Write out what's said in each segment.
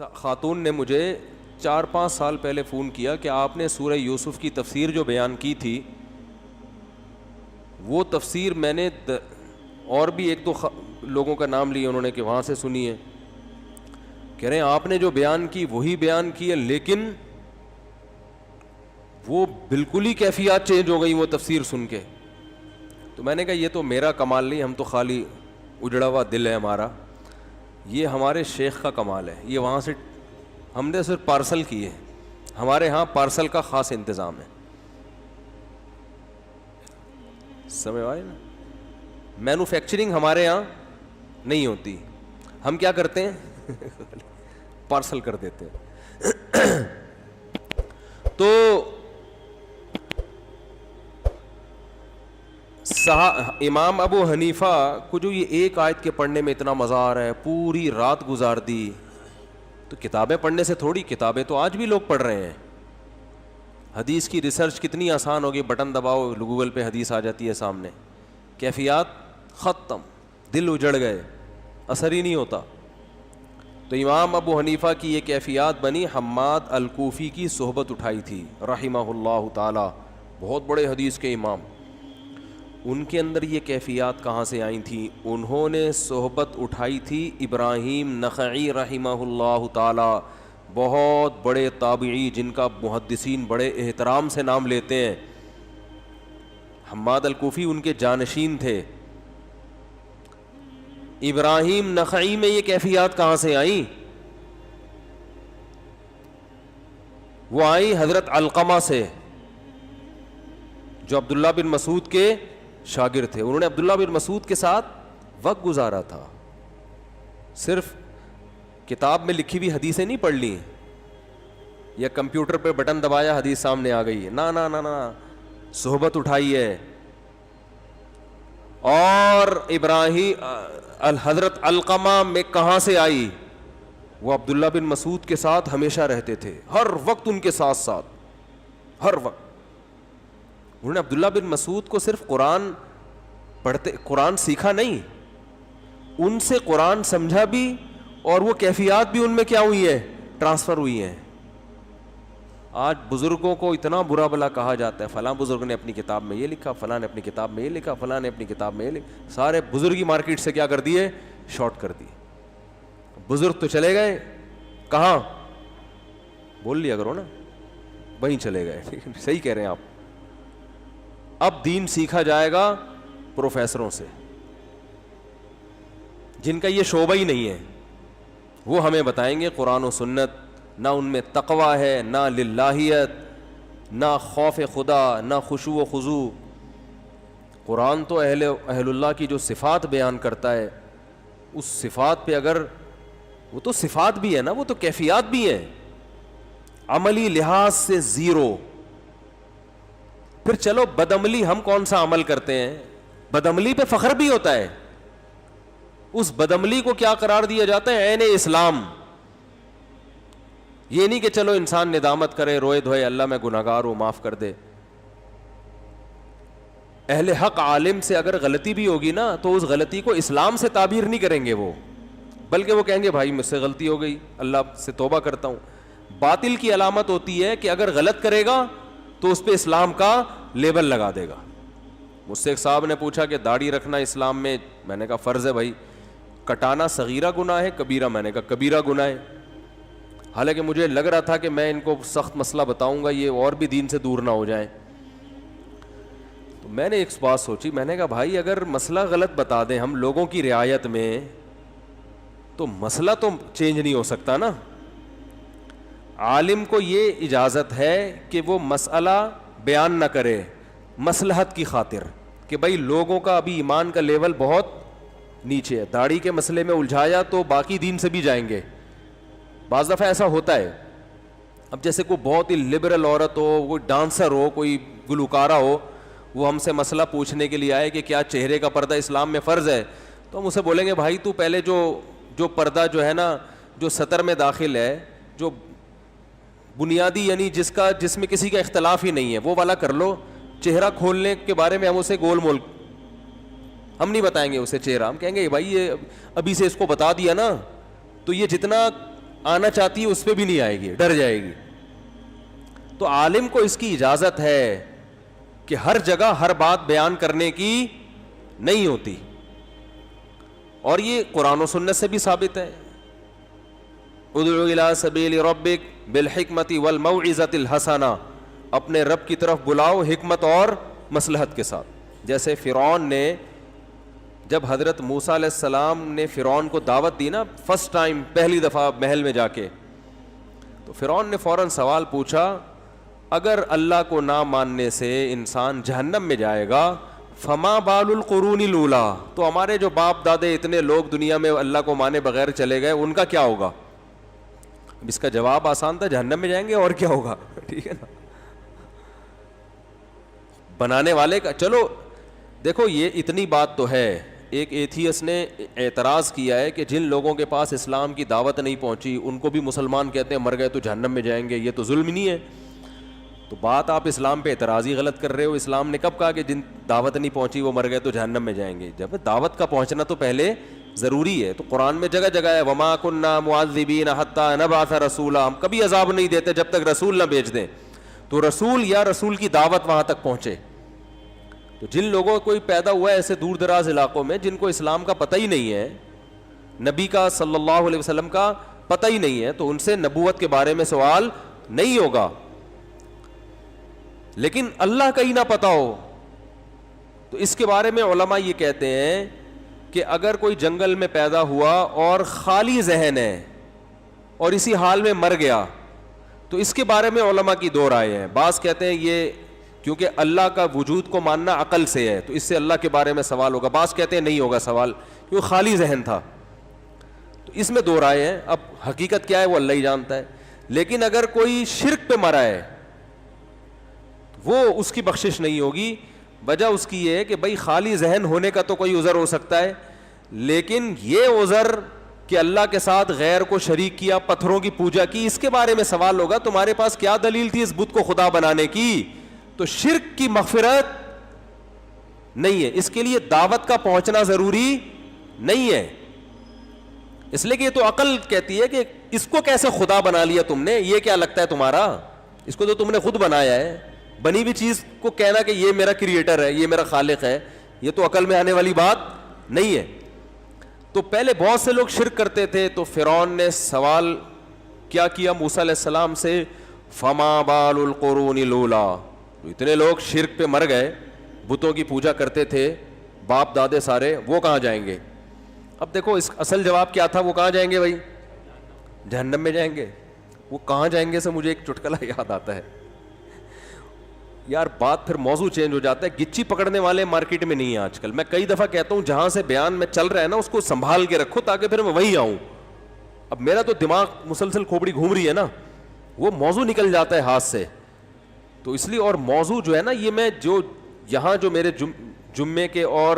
خاتون نے مجھے 4-5 سال پہلے فون کیا کہ آپ نے سورہ یوسف کی تفسیر جو بیان کی تھی وہ تفسیر میں نے اور بھی ایک دو لوگوں کا نام لیا انہوں نے کہ وہاں سے سنی ہے. کہہ رہے ہیں آپ نے جو بیان کی وہی بیان کی ہے لیکن وہ بالکل ہی کیفیات چینج ہو گئی وہ تفسیر سن کے. تو میں نے کہا یہ تو میرا کمال نہیں, ہم تو خالی اجڑا ہوا دل ہے ہمارا, یہ ہمارے شیخ کا کمال ہے. یہ وہاں سے ہم نے صرف پارسل کی ہے, ہمارے ہاں پارسل کا خاص انتظام ہے. سمجھ آئے نا, مینوفیکچرنگ ہمارے ہاں نہیں ہوتی, ہم کیا کرتے ہیں پارسل کر دیتے ہیں. تو امام ابو حنیفہ کو جو یہ ایک آیت کے پڑھنے میں اتنا مزہ آ رہا ہے, پوری رات گزار دی. تو کتابیں پڑھنے سے تھوڑی, کتابیں تو آج بھی لوگ پڑھ رہے ہیں. حدیث کی ریسرچ کتنی آسان ہوگی, بٹن دباؤ گوگل پہ حدیث آ جاتی ہے سامنے, کیفیات ختم, دل اجڑ گئے, اثر ہی نہیں ہوتا. تو امام ابو حنیفہ کی یہ کیفیات بنی. حماد الکوفی کی صحبت اٹھائی تھی رحمہ اللہ تعالی, بہت بڑے حدیث کے امام. ان کے اندر یہ کیفیات کہاں سے آئی تھیں؟ انہوں نے صحبت اٹھائی تھی ابراہیم نخعی رحمہ اللہ تعالی, بہت بڑے تابعی جن کا محدثین بڑے احترام سے نام لیتے ہیں. حماد الکوفی ان کے جانشین تھے. ابراہیم نخعی میں یہ کیفیات کہاں سے آئیں؟ وہ آئیں حضرت علقمہ سے جو عبداللہ بن مسعود کے شاگرد تھے. انہوں نے عبداللہ بن مسعود کے ساتھ وقت گزارا تھا, صرف کتاب میں لکھی ہوئی حدیثیں نہیں پڑھ لی یا کمپیوٹر پہ بٹن دبایا حدیث سامنے آ گئی, نا نا نا نا, صحبت اٹھائی ہے. اور ابراہیم حضرت علقمہ میں کہاں سے آئی؟ وہ عبداللہ بن مسعود کے ساتھ ہمیشہ رہتے تھے, ہر وقت ان کے ساتھ ساتھ, ہر وقت. انہوں نے عبداللہ بن مسعود کو صرف قرآن سیکھا نہیں, ان سے قرآن سمجھا بھی, اور وہ کیفیات بھی ان میں کیا ہوئی ہیں, ٹرانسفر ہوئی ہیں. آج بزرگوں کو اتنا برا بلا کہا جاتا ہے, فلاں بزرگ نے اپنی کتاب میں یہ لکھا, فلاں نے اپنی کتاب میں یہ لکھا, فلاں نے اپنی کتاب میں یہ لکھا. سارے بزرگی مارکیٹ سے کیا کر دیے, شارٹ کر دیے. بزرگ تو چلے گئے کہاں, بول لیا کرو نا, وہیں چلے گئے. صحیح کہہ رہے ہیں آپ. اب دین سیکھا جائے گا پروفیسروں سے جن کا یہ شعبہ ہی نہیں ہے. وہ ہمیں بتائیں گے قرآن و سنت, نہ ان میں تقویٰ ہے, نہ للہیت, نہ خوف خدا, نہ خشوع و خضوع. قرآن تو اہل اللہ کی جو صفات بیان کرتا ہے, اس صفات پہ اگر, وہ تو صفات بھی ہے نا, وہ تو کیفیات بھی ہیں, عملی لحاظ سے زیرو. پھر چلو بدعملی, ہم کون سا عمل کرتے ہیں, بدعملی پہ فخر بھی ہوتا ہے. اس بدعملی کو کیا قرار دیا جاتا ہے, عین اسلام. یہ نہیں کہ چلو انسان ندامت کرے, روئے دھوئے, اللہ میں گناہگار ہوں معاف کر دے. اہل حق عالم سے اگر غلطی بھی ہوگی نا تو اس غلطی کو اسلام سے تعبیر نہیں کریں گے وہ, بلکہ وہ کہیں گے بھائی مجھ سے غلطی ہو گئی, اللہ سے توبہ کرتا ہوں. باطل کی علامت ہوتی ہے کہ اگر غلط کرے گا تو اس پہ اسلام کا لیبل لگا دے گا. مجھ سے ایک صاحب نے پوچھا کہ داڑھی رکھنا اسلام میں نے کہا فرض ہے بھائی. کٹانا صغیرہ گناہ ہے, کبیرہ, میں نے کہا کبیرہ گناہ ہے. حالانکہ مجھے لگ رہا تھا کہ میں ان کو سخت مسئلہ بتاؤں گا, یہ اور بھی دین سے دور نہ ہو جائیں. تو میں نے ایک بات سوچی, میں نے کہا بھائی اگر مسئلہ غلط بتا دیں ہم لوگوں کی رعایت میں, تو مسئلہ تو چینج نہیں ہو سکتا نا. عالم کو یہ اجازت ہے کہ وہ مسئلہ بیان نہ کرے مصلحت کی خاطر, کہ بھائی لوگوں کا ابھی ایمان کا لیول بہت نیچے ہے, داڑھی کے مسئلے میں الجھایا تو باقی دین سے بھی جائیں گے. بعض دفعہ ایسا ہوتا ہے. اب جیسے کوئی بہت ہی لبرل عورت ہو, کوئی ڈانسر ہو, کوئی گلوکارہ ہو, وہ ہم سے مسئلہ پوچھنے کے لیے آئے کہ کیا چہرے کا پردہ اسلام میں فرض ہے, تو ہم اسے بولیں گے بھائی تو پہلے جو پردہ جو ہے نا, جو سطر میں داخل ہے, جو بنیادی یعنی جس میں کسی کا اختلاف ہی نہیں ہے, وہ والا کر لو. چہرہ کھولنے کے بارے میں ہم اسے گول مول ہم نہیں بتائیں گے اسے چہرہ, ہم کہیں گے بھائی یہ ابھی سے اس کو بتا دیا نا تو یہ جتنا آنا چاہتی ہے اس پہ بھی نہیں آئے گی, ڈر جائے گی. تو عالم کو اس کی اجازت ہے کہ ہر جگہ ہر بات بیان کرنے کی نہیں ہوتی, اور یہ قرآن و سنت سے بھی ثابت ہے. ادعو الی سبیل ربک بالحکمت والموعظۃ الحسنہ, اپنے رب کی طرف بلاؤ حکمت اور مصلحت کے ساتھ. جیسے فرعون نے جب حضرت موسیٰ علیہ السلام نے فرعون کو دعوت دی نا, فرسٹ ٹائم, پہلی دفعہ محل میں جا کے, تو فرعون نے فوراً سوال پوچھا, اگر اللہ کو نہ ماننے سے انسان جہنم میں جائے گا, فما بال القرون الاولیٰ, تو ہمارے جو باپ دادے اتنے لوگ دنیا میں اللہ کو مانے بغیر چلے گئے, ان کا کیا ہوگا؟ اس کا جواب آسان تھا, جہنم میں جائیں گے, اور کیا ہوگا. ٹھیک ہے نا, بنانے والے کا. چلو دیکھو یہ اتنی بات تو ہے. ایک ایتھیس نے اعتراض کیا ہے کہ جن لوگوں کے پاس اسلام کی دعوت نہیں پہنچی ان کو بھی مسلمان کہتے ہیں, مر گئے تو جہنم میں جائیں گے, یہ تو ظلم نہیں ہے؟ تو بات آپ اسلام پہ اعتراض ہی غلط کر رہے ہو. اسلام نے کب کہا کہ جن دعوت نہیں پہنچی وہ مر گئے تو جہنم میں جائیں گے؟ جب دعوت کا پہنچنا تو پہلے ضروری ہے. تو قرآن میں جگہ جگہ ہے, وما کننا معذبین حتی نبعث رسولا, ہم کبھی عذاب نہیں دیتے جب تک رسول نہ بھیج دیں. تو رسول یا رسول کی دعوت وہاں تک پہنچے. تو جن لوگوں کوئی پیدا ہوا ہے ایسے دور دراز علاقوں میں جن کو اسلام کا پتہ ہی نہیں ہے, نبی کا صلی اللہ علیہ وسلم کا پتہ ہی نہیں ہے, تو ان سے نبوت کے بارے میں سوال نہیں ہوگا. لیکن اللہ کا ہی نہ پتہ ہو تو اس کے بارے میں علماء یہ کہتے ہیں کہ اگر کوئی جنگل میں پیدا ہوا اور خالی ذہن ہے اور اسی حال میں مر گیا, تو اس کے بارے میں علماء کی دو رائے ہیں. بعض کہتے ہیں یہ کیونکہ اللہ کا وجود کو ماننا عقل سے ہے تو اس سے اللہ کے بارے میں سوال ہوگا. بعض کہتے ہیں نہیں ہوگا سوال, کیونکہ خالی ذہن تھا. تو اس میں دو رائے ہیں. اب حقیقت کیا ہے وہ اللہ ہی جانتا ہے. لیکن اگر کوئی شرک پہ مرا ہے وہ اس کی بخشش نہیں ہوگی. وجہ اس کی یہ ہے کہ بھائی خالی ذہن ہونے کا تو کوئی عذر ہو سکتا ہے, لیکن یہ عذر کہ اللہ کے ساتھ غیر کو شریک کیا, پتھروں کی پوجا کی, اس کے بارے میں سوال ہوگا تمہارے پاس کیا دلیل تھی اس بت کو خدا بنانے کی. تو شرک کی مغفرت نہیں ہے, اس کے لیے دعوت کا پہنچنا ضروری نہیں ہے. اس لیے کہ یہ تو عقل کہتی ہے کہ اس کو کیسے خدا بنا لیا تم نے, یہ کیا لگتا ہے تمہارا, اس کو تو تم نے خود بنایا ہے. بنی ہوئی چیز کو کہنا کہ یہ میرا کریٹر ہے, یہ میرا خالق ہے, یہ تو عقل میں آنے والی بات نہیں ہے. تو پہلے بہت سے لوگ شرک کرتے تھے, تو فرعون نے سوال کیا کیا موسیٰ علیہ السلام سے, فما بال القرون الاولیٰ, اتنے لوگ شرک پہ مر گئے, بتوں کی پوجا کرتے تھے باپ دادے سارے, وہ کہاں جائیں گے؟ اب دیکھو اس اصل جواب کیا تھا, وہ کہاں جائیں گے بھائی؟ جہنم میں جائیں گے. وہ کہاں جائیں گے سے مجھے ایک چٹکلا یاد آتا ہے یار. بات پھر موضوع چینج ہو جاتا ہے. گچی پکڑنے والے مارکیٹ میں نہیں ہیں آج کل. میں کئی دفعہ کہتا ہوں جہاں سے بیان میں چل رہا ہے نا اس کو سنبھال کے رکھو تاکہ پھر میں وہیں آؤں. اب میرا تو دماغ مسلسل کھوپڑی گھوم رہی ہے نا, وہ موضوع نکل جاتا ہے ہاتھ سے. تو اس لیے, اور موضوع جو ہے نا یہ میں جو یہاں جو میرے جمعے کے اور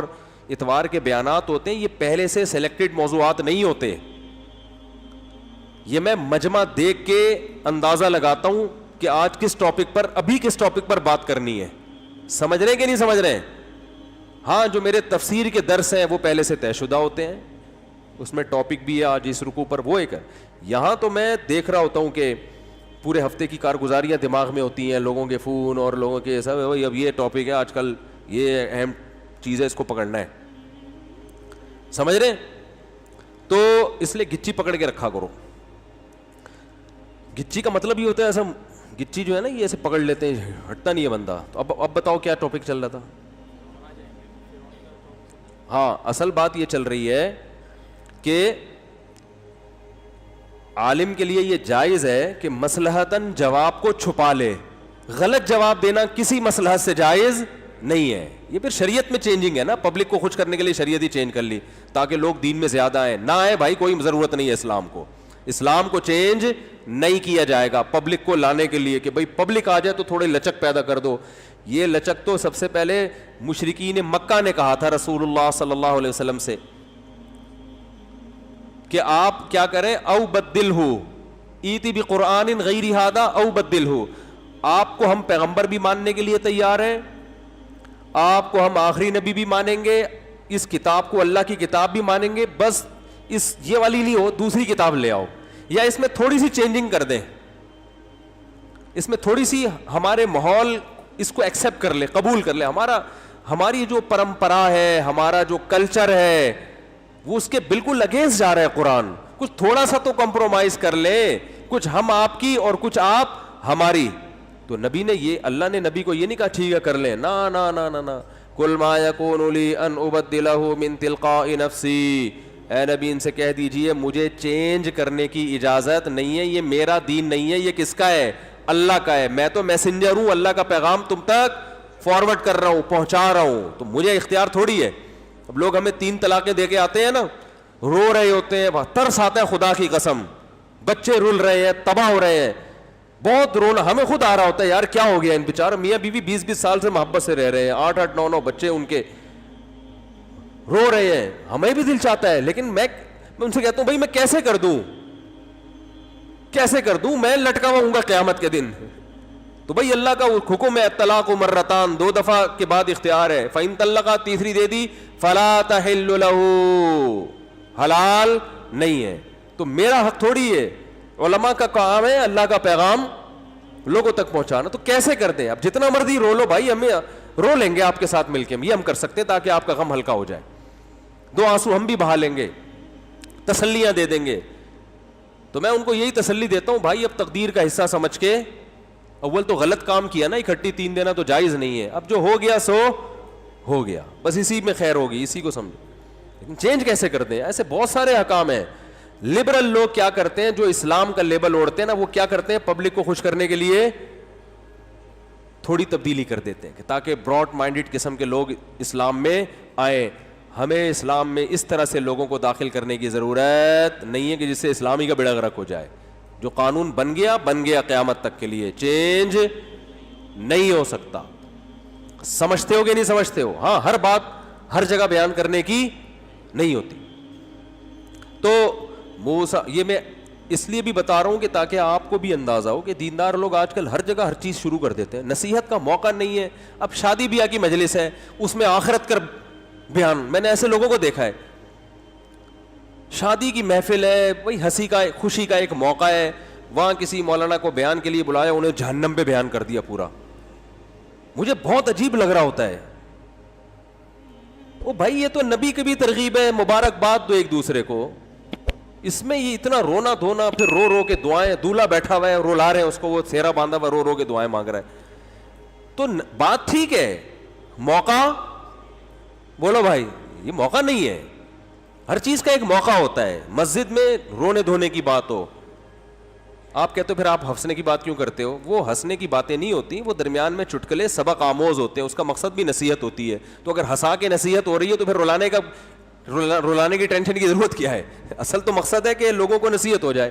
اتوار کے بیانات ہوتے ہیں یہ پہلے سے سلیکٹڈ موضوعات نہیں ہوتے. یہ میں مجمع دیکھ کے اندازہ لگاتا ہوں کہ آج کس ٹاپک پر, ابھی کس ٹاپک پر بات کرنی ہے. سمجھ رہے ہیں کہ نہیں سمجھ رہے ہیں؟ ہاں جو میرے تفسیر کے درس ہیں وہ پہلے سے طے شدہ ہوتے ہیں, اس میں ٹاپک بھی ہے آج اس رکوع پر وہ ایک ہے. یہاں تو میں دیکھ رہا ہوتا ہوں کہ پورے ہفتے کی کارگزاریاں دماغ میں ہوتی ہیں, لوگوں کے فون اور لوگوں کے سب, بھائی اب یہ ٹاپک ہے آج کل, یہ اہم چیز ہے, اس کو پکڑنا ہے. سمجھ رہے ہیں؟ تو اس لیے گچی پکڑ کے رکھا کرو. گچی کا مطلب یہ ہوتا ہے ایسا, گچی جو ہے نا یہ ایسے پکڑ لیتے ہیں, ہٹتا نہیں ہے بندہ. تو اب بتاؤ کیا ٹاپک چل رہا تھا؟ ہاں اصل بات یہ چل رہی ہے کہ عالم کے لیے یہ جائز ہے کہ مصلحتاً جواب کو چھپا لے. غلط جواب دینا کسی مصلحت سے جائز نہیں ہے. یہ پھر شریعت میں چینجنگ ہے نا, پبلک کو خوش کرنے کے لیے شریعت ہی چینج کر لی تاکہ لوگ دین میں زیادہ آئیں. نہ آئے بھائی, کوئی ضرورت نہیں ہے اسلام کو. اسلام کو چینج نہیں کیا جائے گا پبلک کو لانے کے لیے کہ بھائی پبلک آ جائے تو تھوڑے لچک پیدا کر دو. یہ لچک تو سب سے پہلے مشرکین مکہ نے کہا تھا رسول اللہ صلی اللہ علیہ وسلم سے کہ آپ کیا کریں, او بدلہ ایتی بقرآن غیر ھذا او بدلہ. آپ کو ہم پیغمبر بھی ماننے کے لیے تیار ہیں, آپ کو ہم آخری نبی بھی مانیں گے, اس کتاب کو اللہ کی کتاب بھی مانیں گے, بس اس یہ والی نہیں ہو, دوسری کتاب لے آؤ. یا اس میں تھوڑی سی چینجنگ کر دیں, اس میں تھوڑی سی ہمارے ماحول اس کو ایکسیپٹ کر لے, قبول کر لے. ہماری جو پرمپرا ہے, ہمارا جو کلچر ہے, وہ اس کے بالکل اگینسٹ جا رہا ہے قرآن. کچھ تھوڑا سا تو کمپرومائز کر لیں, کچھ ہم آپ کی اور کچھ آپ ہماری. تو نبی نے یہ, اللہ نے نبی کو یہ نہیں کہا ٹھیک ہے کر لیں, نا نا نا نا نا, قل ما یکون لی ان ابدلہ من تلقاء نفسی, اے نبی ان سے کہہ دیجئے مجھے چینج کرنے کی اجازت نہیں ہے, یہ میرا دین نہیں ہے, یہ کس کا ہے؟ اللہ کا ہے. میں تو میسنجر ہوں, اللہ کا پیغام تم تک فارورڈ کر رہا ہوں, پہنچا رہا ہوں, تو مجھے اختیار تھوڑی ہے. اب لوگ ہمیں 3 طلاقیں دے کے آتے ہیں نا, رو رہے ہوتے ہیں, ترس آتا ہے خدا کی قسم, بچے رول رہے ہیں, تباہ ہو رہے ہیں, بہت رونا, ہمیں خود آ رہا ہوتا ہے یار کیا ہو گیا ان بیچارے میاں بیوی 20-20 سال سے محبت سے رہ رہے ہیں, 8-8 9-9 بچے ان کے رو رہے ہیں, ہمیں بھی دل چاہتا ہے. لیکن میں ان سے کہتا ہوں بھائی میں کیسے کر دوں, میں لٹکا ہوا ہوں گا قیامت کے دن. تو بھائی اللہ کا حکم ہے طلاق مرتان, 2 دفعہ کے بعد اختیار ہے. فَإِن طَلَّقَا, تیسری دے دی, فَلَا تَحِلُّ لَهُ, حلال نہیں ہے. تو میرا حق تھوڑی ہے, علماء کا کام ہے اللہ کا پیغام لوگوں تک پہنچانا. تو کیسے کر دیں؟ اب جتنا مرضی رو لو بھائی, ہمیں رو لیں گے آپ کے ساتھ مل کے, یہ ہم کر سکتے ہیں تاکہ آپ کا غم ہلکا ہو جائے. 2 آنسو ہم بھی بہا لیں گے, تسلیاں دے دیں گے. تو میں ان کو یہی تسلی دیتا ہوں بھائی اب تقدیر کا حصہ سمجھ کے, اول تو غلط کام کیا نا, اکٹھی 3 دینا تو جائز نہیں ہے, اب جو ہو گیا سو ہو گیا, بس اسی میں خیر ہوگی, اسی کو سمجھو. لیکن چینج کیسے کر دیں؟ ایسے بہت سارے احکام ہیں. لبرل لوگ کیا کرتے ہیں, جو اسلام کا لیبل اوڑھتے ہیں نا, وہ کیا کرتے ہیں پبلک کو خوش کرنے کے لیے تھوڑی تبدیلی کر دیتے ہیں کہ تاکہ براڈ مائنڈڈ قسم کے لوگ اسلام میں آئیں. ہمیں اسلام میں اس طرح سے لوگوں کو داخل کرنے کی ضرورت نہیں ہے کہ جس سے اسلامی کا بیڑا غرق ہو جائے. جو قانون بن گیا قیامت تک کے لیے, چینج نہیں ہو سکتا. سمجھتے ہو کہ نہیں سمجھتے ہو؟ ہاں, ہر بات ہر جگہ بیان کرنے کی نہیں ہوتی. تو موسیٰ, یہ میں اس لیے بھی بتا رہا ہوں کہ تاکہ آپ کو بھی اندازہ ہو کہ دیندار لوگ آج کل ہر جگہ ہر چیز شروع کر دیتے ہیں, نصیحت کا موقع نہیں ہے. اب شادی بیاہ کی مجلس ہے, اس میں آخرت کر بیان, میں نے ایسے لوگوں کو دیکھا ہے. شادی کی محفل ہے, وہی ہنسی کا خوشی کا ایک موقع ہے, وہاں کسی مولانا کو بیان کے لیے بلایا, انہیں جہنم پہ بیان کر دیا پورا. مجھے بہت عجیب لگ رہا ہوتا ہے. او بھائی یہ تو نبی کی بھی ترغیب ہے, مبارکباد دو ایک دوسرے کو. اس میں یہ اتنا رونا دھونا, پھر رو رو کے دعائیں, دولہا بیٹھا ہوا ہے رولا رہے ہیں اس کو, وہ سیرا باندھا ہوا رو رو کے دعائیں مانگ رہا ہے. تو بات ٹھیک ہے, موقع بولو بھائی, یہ موقع نہیں ہے. ہر چیز کا ایک موقع ہوتا ہے. مسجد میں رونے دھونے کی بات ہو, آپ کہتے ہو پھر آپ ہنسنے کی بات کیوں کرتے ہو؟ وہ ہنسنے کی باتیں نہیں ہوتی, وہ درمیان میں چٹکلے سبق آموز ہوتے ہیں, اس کا مقصد بھی نصیحت ہوتی ہے. تو اگر ہنسا کے نصیحت ہو رہی ہے تو پھر رلانے کی ٹینشن کی ضرورت کیا ہے؟ اصل تو مقصد ہے کہ لوگوں کو نصیحت ہو جائے.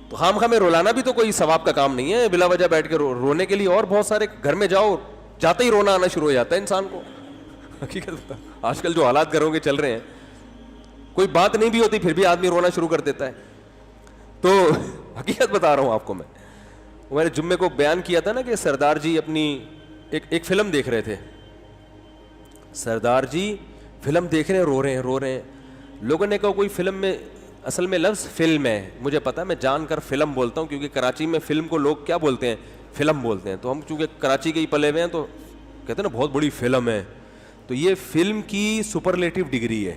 تو خام خواہ میں رولانا بھی تو کوئی ثواب کا کام نہیں ہے, بلا وجہ بیٹھ کے رونے کے لیے. اور بہت سارے گھر میں جاؤ, جاتے ہی رونا آنا شروع ہو جاتا ہے انسان کو. حقیقت آج کل جو حالات گھروں کے چل رہے ہیں, کوئی بات نہیں بھی ہوتی پھر بھی آدمی رونا شروع کر دیتا ہے. تو حقیقت بتا رہا ہوں آپ کو. میں نے جمعے کو بیان کیا تھا نا کہ سردار جی اپنی ایک فلم دیکھ رہے تھے. سردار جی فلم دیکھ رہے ہیں, رو رہے ہیں. لوگوں نے کہا کوئی فلم میں, اصل میں لفظ فلم ہے, مجھے پتا ہے, میں جان کر فلم بولتا ہوں کیونکہ کراچی میں فلم کو لوگ کیا بولتے ہیں؟ فلم بولتے ہیں. تو ہم چونکہ کراچی کے ہی پلے ہوئے ہیں تو کہتے ہیں نا بہت بڑی فلم ہے. تو یہ فلم کی سپرلیٹو ڈگری ہے.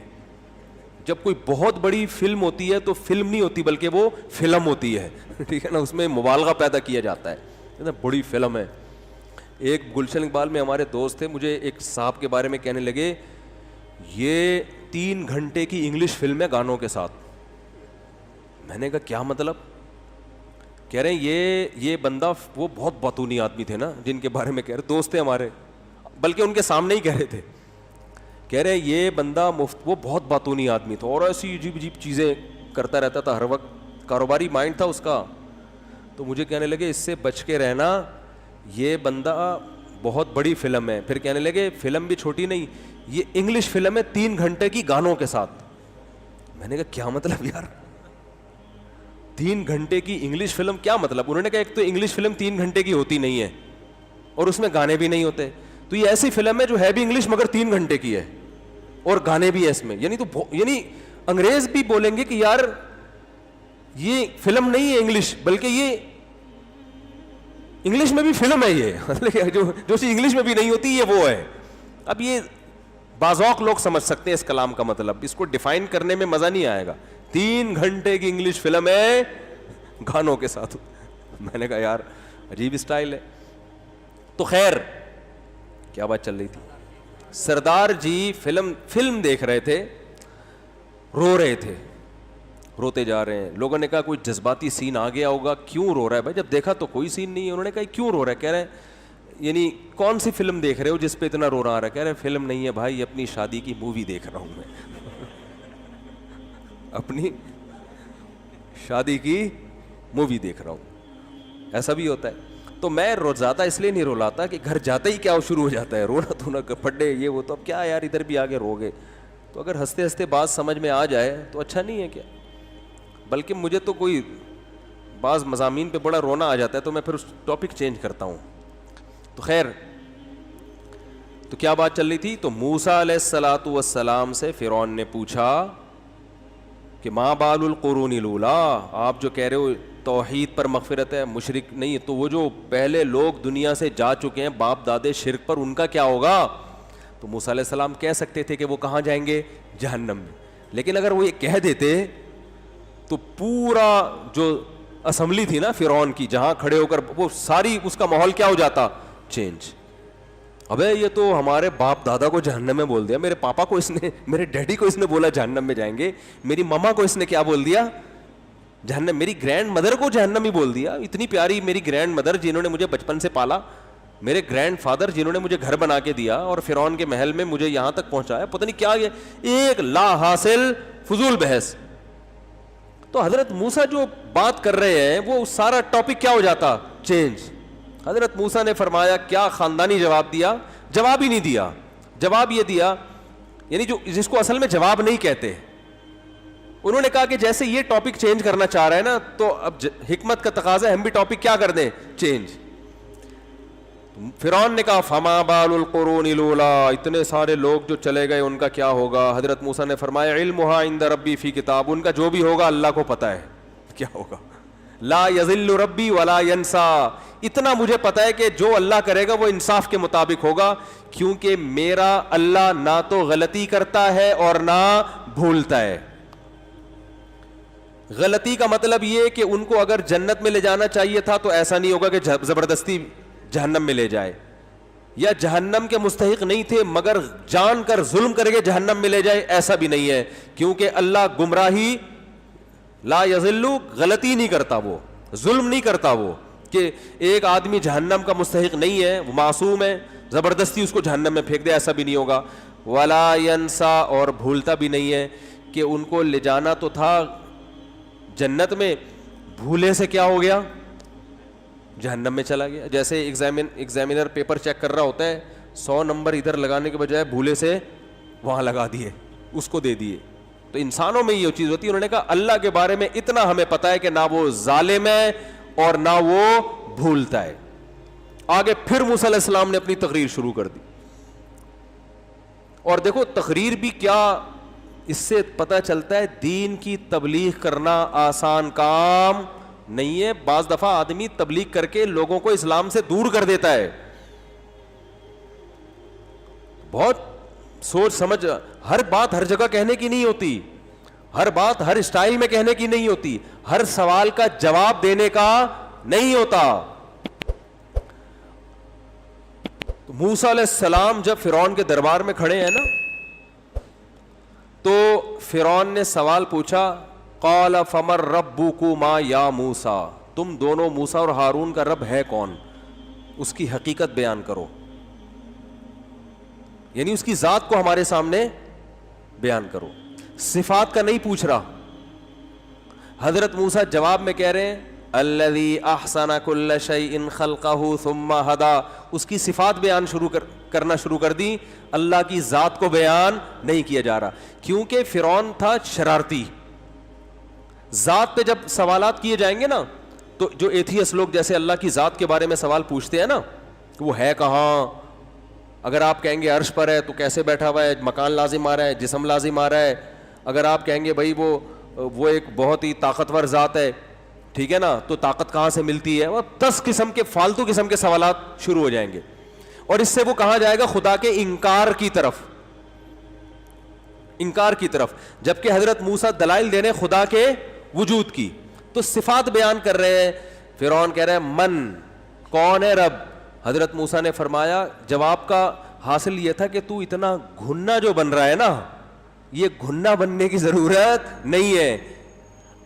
جب کوئی بہت بڑی فلم ہوتی ہے تو فلم نہیں ہوتی بلکہ وہ فلم ہوتی ہے, ٹھیک ہے نا, اس میں مبالغہ پیدا کیا جاتا ہے, بڑی فلم ہے. ایک گلشن اقبال میں ہمارے دوست تھے, مجھے ایک صاحب کے بارے میں کہنے لگے یہ 3 گھنٹے کی انگلش فلم ہے گانوں کے ساتھ. میں نے کہا کیا مطلب؟ کہہ رہے ہیں یہ بندہ, وہ بہت باتونی آدمی تھے نا جن کے بارے میں کہہ رہے, دوست تھے ہمارے, بلکہ ان کے سامنے ہی کہہ رہے تھے. کہہ رہے یہ بندہ وہ بہت باتونی آدمی تھا اور ایسی عجیب عجیب چیزیں کرتا رہتا تھا ہر وقت, کاروباری مائنڈ تھا اس کا. تو مجھے کہنے لگے اس سے بچ کے رہنا, یہ بندہ بہت بڑی فلم ہے. پھر کہنے لگے فلم بھی چھوٹی نہیں, یہ انگلش فلم ہے 3 گھنٹے کی گانوں کے ساتھ. میں نے کہا کیا مطلب یار, 3 گھنٹے کی انگلش فلم کیا مطلب؟ انہوں نے کہا ایک تو انگلش فلم 3 گھنٹے کی ہوتی نہیں ہے اور اس میں گانے بھی نہیں ہوتے, تو یہ ایسی فلم ہے جو ہے بھی انگلش مگر 3 گھنٹے کی ہے اور گانے بھی ہیں اس میں. یعنی انگریز بھی بولیں گے کہ یار یہ فلم نہیں ہے انگلش، بلکہ یہ انگلش میں بھی فلم ہے، یہ جو چیز انگلش میں بھی نہیں ہوتی یہ وہ ہے. اب یہ بازوق لوگ سمجھ سکتے ہیں اس کلام کا مطلب، اس کو ڈیفائن کرنے میں مزہ نہیں آئے گا. 3 گھنٹے کی انگلش فلم ہے گانوں کے ساتھ. میں نے کہا یار عجیب اسٹائل ہے. تو خیر کیا بات چل رہی تھی؟ سردار جی فلم دیکھ رہے تھے، رو رہے تھے، روتے جا رہے ہیں. لوگوں نے کہا کوئی جذباتی سین آ گیا ہوگا، کیوں رو رہا ہے بھائی؟ جب دیکھا تو کوئی سین نہیں ہے. انہوں نے کہا کیوں رو رہا ہے؟ کہہ رہے ہیں یعنی کون سی فلم دیکھ رہے ہو جس پہ اتنا رونا آ رہا ہے؟ کہہ رہے ہیں فلم نہیں ہے بھائی، اپنی شادی کی مووی دیکھ رہا ہوں میں. اپنی شادی کی مووی دیکھ رہا ہوں. ایسا بھی ہوتا ہے. تو میں زیادہ اس لیے نہیں رولاتا کہ گھر جاتے ہی کیا شروع ہو جاتا ہے رونا دھونا، پڈے یہ وہ، تو اب کیا یار ادھر بھی آگے رو گے. تو اگر ہنستے ہنستے بات سمجھ میں آ جائے تو اچھا نہیں ہے کیا؟ بلکہ مجھے تو کوئی بعض مضامین پہ بڑا رونا آ جاتا ہے تو میں پھر اس ٹاپک چینج کرتا ہوں. تو خیر، تو کیا بات چل رہی تھی؟ تو موسیٰ علیہ الصلاۃ والسلام سے فرعون نے پوچھا کہ ما بال القرون الاولیٰ، آپ جو کہہ رہے ہو توحید پر مغفرت ہے، مشرک نہیں، تو وہ جو پہلے لوگ دنیا سے جا چکے ہیں باپ دادے شرک پر، ان کا کیا ہوگا؟ تو موسیٰ علیہ السلام کہہ سکتے تھے کہ وہ کہاں جائیں گے؟ جہنم میں. لیکن اگر وہ یہ کہہ دیتے تو پورا جو اسمبلی تھی نا فرعون کی، جہاں کھڑے ہو کر وہ ساری، اس کا ماحول کیا ہو جاتا؟ چینج. ابے یہ تو ہمارے باپ دادا کو جہنم میں بول دیا، میرے پاپا کو اس نے، میرے ڈیڈی کو اس نے بولا جہنم میں جائیں گے، میری ماما کو اس نے کیا بول دیا؟ جہنم. میری گرینڈ مدر کو جہنم ہی بول دیا. اتنی پیاری میری گرینڈ مدر جنہوں نے مجھے بچپن سے پالا، میرے گرینڈ فادر جنہوں نے مجھے گھر بنا کے دیا اور فرعون کے محل میں مجھے یہاں تک پہنچایا، پتہ نہیں کیا یہ ایک لا حاصل فضول بحث. تو حضرت موسیٰ جو بات کر رہے ہیں وہ سارا ٹاپک کیا ہو جاتا؟ چینج. حضرت موسیٰ نے فرمایا کیا خاندانی جواب دیا؟ جواب ہی نہیں دیا. جواب یہ دیا، یعنی جو جس کو اصل میں جواب نہیں کہتے، انہوں نے کہا کہ جیسے یہ ٹاپک چینج کرنا چاہ رہا ہے نا، تو اب حکمت کا تقاضا ہے ہم بھی ٹاپک کیا کر دیں؟ چینج. فرعون نے کہا فما بال القرون الاولیٰ، اتنے سارے لوگ جو چلے گئے ان کا کیا ہوگا؟ حضرت موسیٰ نے فرمایا علمھا عند ربی فی کتاب، ان کا جو بھی ہوگا اللہ کو پتہ ہے کیا ہوگا. لا یضل ربی ولا ینسا، اتنا مجھے پتہ ہے کہ جو اللہ کرے گا وہ انصاف کے مطابق ہوگا، کیونکہ میرا اللہ نہ تو غلطی کرتا ہے اور نہ بھولتا ہے. غلطی کا مطلب یہ کہ ان کو اگر جنت میں لے جانا چاہیے تھا تو ایسا نہیں ہوگا کہ زبردستی جہنم میں لے جائے، یا جہنم کے مستحق نہیں تھے مگر جان کر ظلم کر کے جہنم میں لے جائے، ایسا بھی نہیں ہے. کیونکہ اللہ گمراہی، لا یضل، غلطی نہیں کرتا، وہ ظلم نہیں کرتا، وہ کہ ایک آدمی جہنم کا مستحق نہیں ہے، وہ معصوم ہے، زبردستی اس کو جہنم میں پھینک دے، ایسا بھی نہیں ہوگا. ولا ینسا، اور بھولتا بھی نہیں ہے کہ ان کو لے جانا تو تھا جنت میں، بھولے سے کیا ہو گیا؟ جہنم میں چلا گیا. جیسے ایگزامینر پیپر چیک کر رہا ہوتا ہے، 100 نمبر ادھر لگانے کے بجائے بھولے سے وہاں لگا دیے، اس کو دے دیے. تو انسانوں میں یہ چیز ہوتی ہے. انہوں نے کہا اللہ کے بارے میں اتنا ہمیں پتا ہے کہ نہ وہ ظالم ہے اور نہ وہ بھولتا ہے. آگے پھر موسیٰ علیہ السلام نے اپنی تقریر شروع کر دی. اور دیکھو تقریر بھی کیا، اس سے پتہ چلتا ہے دین کی تبلیغ کرنا آسان کام نہیں ہے. بعض دفعہ آدمی تبلیغ کر کے لوگوں کو اسلام سے دور کر دیتا ہے. بہت سوچ سمجھ، ہر بات ہر جگہ کہنے کی نہیں ہوتی، ہر بات ہر اسٹائل میں کہنے کی نہیں ہوتی، ہر سوال کا جواب دینے کا نہیں ہوتا. موسیٰ علیہ السلام جب فرعون کے دربار میں کھڑے ہیں نا، تو فرعون نے سوال پوچھا، قال فمن ربکما یا موسیٰ، تم دونوں موسیٰ اور ہارون کا رب ہے کون؟ اس کی حقیقت بیان کرو، یعنی اس کی ذات کو ہمارے سامنے بیان کرو. صفات کا نہیں پوچھ رہا. حضرت موسیٰ جواب میں کہہ رہے ہیں الذی احسن کل شیء خلقہ ثم ہدی، اس کی صفات بیان کرنا شروع کر دی، اللہ کی ذات کو بیان نہیں کیا جا رہا. کیونکہ فرعون تھا شرارتی. ذات پہ جب سوالات کیے جائیں گے نا، تو جو ایتھیس لوگ جیسے اللہ کی ذات کے بارے میں سوال پوچھتے ہیں نا، وہ ہے کہاں، اگر آپ کہیں گے عرش پر ہے تو کیسے بیٹھا ہوا ہے، مکان لازم آ رہا ہے، جسم لازم آ رہا ہے. اگر آپ کہیں گے بھائی وہ وہ ایک بہت ہی طاقتور ذات ہے, ٹھیک ہے نا, تو طاقت کہاں سے ملتی ہے, وہ 10 قسم کے فالتو قسم کے سوالات شروع ہو جائیں گے, اور اس سے وہ کہاں جائے گا, خدا کے انکار کی طرف, انکار کی طرف. جبکہ حضرت موسیٰ دلائل دے رہے ہیں خدا کے وجود کی, تو صفات بیان کر رہے ہیں. فرعون کہہ رہے ہیں من, کون ہے رب. حضرت موسیٰ نے فرمایا, جواب کا حاصل یہ تھا کہ تو اتنا گھننا جو بن رہا ہے نا, یہ گھننا بننے کی ضرورت نہیں ہے.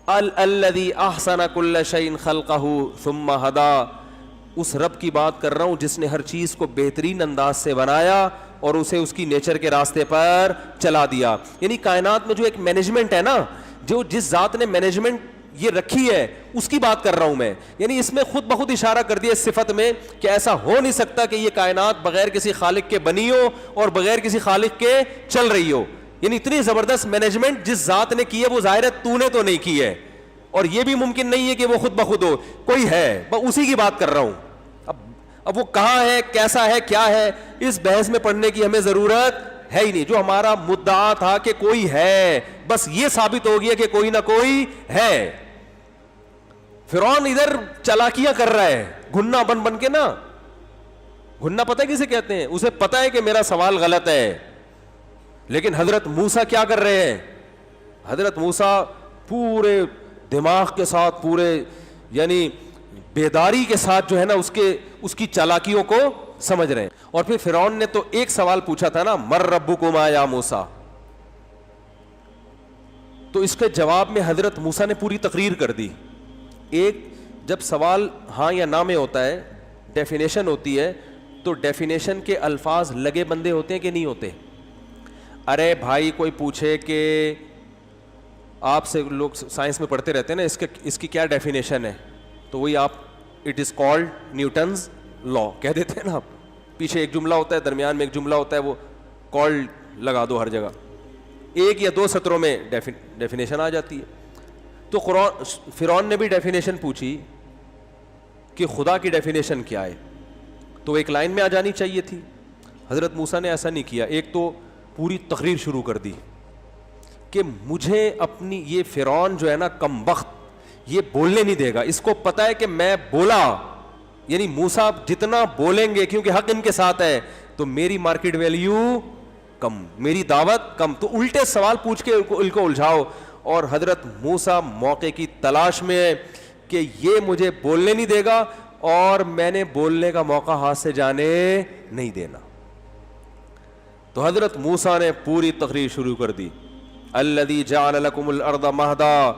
الذی احسن کل شیء خلقہ ثم ہدی, اس رب کی بات کر رہا ہوں جس نے ہر چیز کو بہترین انداز سے بنایا اور اسے اس کی نیچر کے راستے پر چلا دیا. یعنی کائنات میں جو ایک مینجمنٹ ہے نا, جو جس ذات نے مینجمنٹ یہ رکھی ہے, اس کی بات کر رہا ہوں میں. یعنی اس میں خود بخود اشارہ کر دیا اس صفت میں کہ ایسا ہو نہیں سکتا کہ یہ کائنات بغیر کسی خالق کے بنی ہو اور بغیر کسی خالق کے چل رہی ہو. یعنی اتنی زبردست مینجمنٹ جس ذات نے کی ہے وہ ظاہر ہے تو نے تو نہیں کی ہے, اور یہ بھی ممکن نہیں ہے کہ وہ خود بخود ہو, کوئی ہے, میں اسی کی بات کر رہا ہوں. اب وہ کہاں ہے, کیسا ہے, کیا ہے, اس بحث میں پڑھنے کی ہمیں ضرورت ہے ہی نہیں. جو ہمارا مدعا تھا کہ کوئی ہے, بس یہ ثابت ہو گیا کہ کوئی نہ کوئی ہے. فرعون ادھر چالاکیاں کر رہا ہے گھننا بن بن کے نا. گھننا پتہ ہے کسے کہتے ہیں, اسے پتہ ہے کہ میرا سوال غلط ہے, لیکن حضرت موسیٰ کیا کر رہے ہیں, حضرت موسیٰ پورے دماغ کے ساتھ, پورے یعنی بیداری کے ساتھ جو ہے نا اس کی چالاکیوں کو سمجھ رہے ہیں. اور پھر فرعون نے تو ایک سوال پوچھا تھا نا, مر ربکما یا موسیٰ, تو اس کے جواب میں حضرت موسیٰ نے پوری تقریر کر دی. ایک جب سوال ہاں یا نہ میں ہوتا ہے, ڈیفینیشن ہوتی ہے, تو ڈیفینیشن کے الفاظ لگے بندے ہوتے ہیں کہ نہیں ہوتے. ارے بھائی کوئی پوچھے کہ آپ سے, لوگ سائنس میں پڑھتے رہتے ہیں نا, اس کی کیا ڈیفینیشن ہے, تو وہی آپ اٹ از کالڈ نیوٹنز لا کہہ دیتے ہیں نا آپ. پیچھے ایک جملہ ہوتا ہے, درمیان میں ایک جملہ ہوتا ہے, وہ کالڈ لگا دو ہر جگہ, ایک یا دو سطروں میں ڈیفینیشن آ جاتی ہے. تو فرعون نے بھی ڈیفینیشن پوچھی کہ خدا کی ڈیفینیشن کیا ہے, تو ایک لائن میں آ جانی چاہیے تھی. حضرت موسیٰ نے ایسا نہیں کیا, ایک تو پوری تقریر شروع کر دی کہ مجھے اپنی یہ فرعون جو ہے نا کم بخت, یہ بولنے نہیں دے گا. اس کو پتا ہے کہ میں بولا, یعنی موسیٰ جتنا بولیں گے کیونکہ حق ان کے ساتھ ہے, تو میری مارکیٹ ویلیو کم, میری دعوت کم. تو الٹے سوال پوچھ کے ان کو الجھاؤ. اور حضرت موسیٰ موقع کی تلاش میں ہے کہ یہ مجھے بولنے نہیں دے گا اور میں نے بولنے کا موقع ہاتھ سے جانے نہیں دینا. تو حضرت موسیٰ نے پوری تقریر شروع کر دی. الذی جعل لکم الارض مہدا,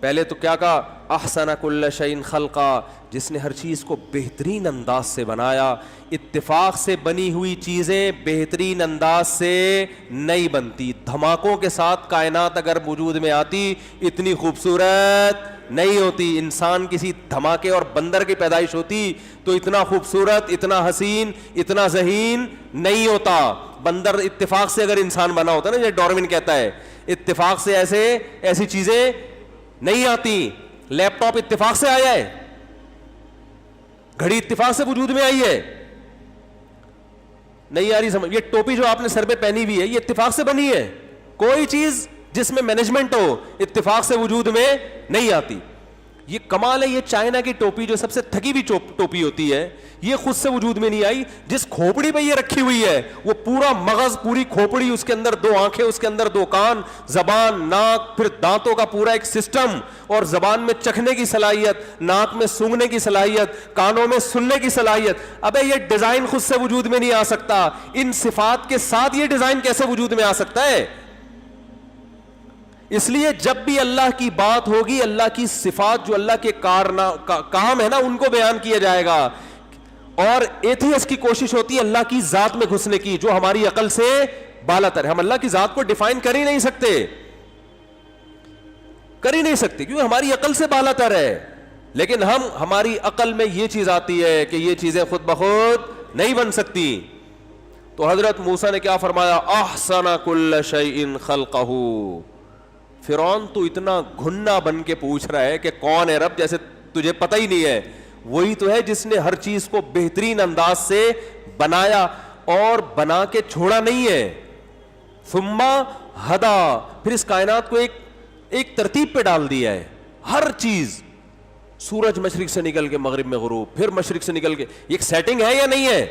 پہلے تو کیا کہا, احسن کل شیء خلقا, جس نے ہر چیز کو بہترین انداز سے بنایا. اتفاق سے بنی ہوئی چیزیں بہترین انداز سے نہیں بنتی. دھماکوں کے ساتھ کائنات اگر وجود میں آتی اتنی خوبصورت نہیں ہوتی. انسان کسی دھماکے اور بندر کی پیدائش ہوتی تو اتنا خوبصورت, اتنا حسین, اتنا ذہین نہیں ہوتا. بندر اتفاق سے اگر انسان بنا ہوتا نا, جیسے ڈارون کہتا ہے, اتفاق سے ایسی چیزیں نہیں آتی. لیپ ٹاپ اتفاق سے آیا ہے, گھڑی اتفاق سے وجود میں آئی ہے, نہیں آ رہی سمجھ. یہ ٹوپی جو آپ نے سر پہ پہنی ہوئی ہے یہ اتفاق سے بنی ہے. کوئی چیز جس میں مینجمنٹ ہو اتفاق سے وجود میں نہیں آتی. یہ کمال ہے. یہ چائنا کی ٹوپی جو سب سے تھکی ہوئی ٹوپی ہوتی ہے, یہ خود سے وجود میں نہیں آئی. جس کھوپڑی پہ یہ رکھی ہوئی ہے وہ پورا مغز, پوری کھوپڑی, اس کے اندر 2 آنکھیں, اس کے اندر 2 کان, زبان, ناک, پھر دانتوں کا پورا ایک سسٹم, اور زبان میں چکھنے کی صلاحیت, ناک میں سونگھنے کی صلاحیت, کانوں میں سننے کی صلاحیت. ابے یہ ڈیزائن خود سے وجود میں نہیں آ سکتا. ان صفات کے ساتھ یہ ڈیزائن کیسے وجود میں آ سکتا ہے؟ اس لیے جب بھی اللہ کی بات ہوگی, اللہ کی صفات جو اللہ کے کام ہے نا ان کو بیان کیا جائے گا. اور ایتھیس کی کوشش ہوتی ہے اللہ کی ذات میں گھسنے کی, جو ہماری عقل سے بالا تر ہے. ہم اللہ کی ذات کو ڈیفائن کر ہی نہیں سکتے, کیونکہ ہماری عقل سے بالا تر ہے. لیکن ہماری عقل میں یہ چیز آتی ہے کہ یہ چیزیں خود بخود نہیں بن سکتی. تو حضرت موسیٰ نے کیا فرمایا, احسن کل شیء خلقہ. فرعون تو اتنا گھننا بن کے پوچھ رہا ہے کہ کون ہے رب, جیسے تجھے پتہ ہی نہیں ہے. وہی تو ہے جس نے ہر چیز کو بہترین انداز سے بنایا اور بنا کے چھوڑا نہیں ہے. ثم ہدا, پھر اس کائنات کو ایک ایک ترتیب پہ ڈال دیا ہے ہر چیز. سورج مشرق سے نکل کے مغرب میں غروب, پھر مشرق سے نکل کے, ایک سیٹنگ ہے یا نہیں ہے؟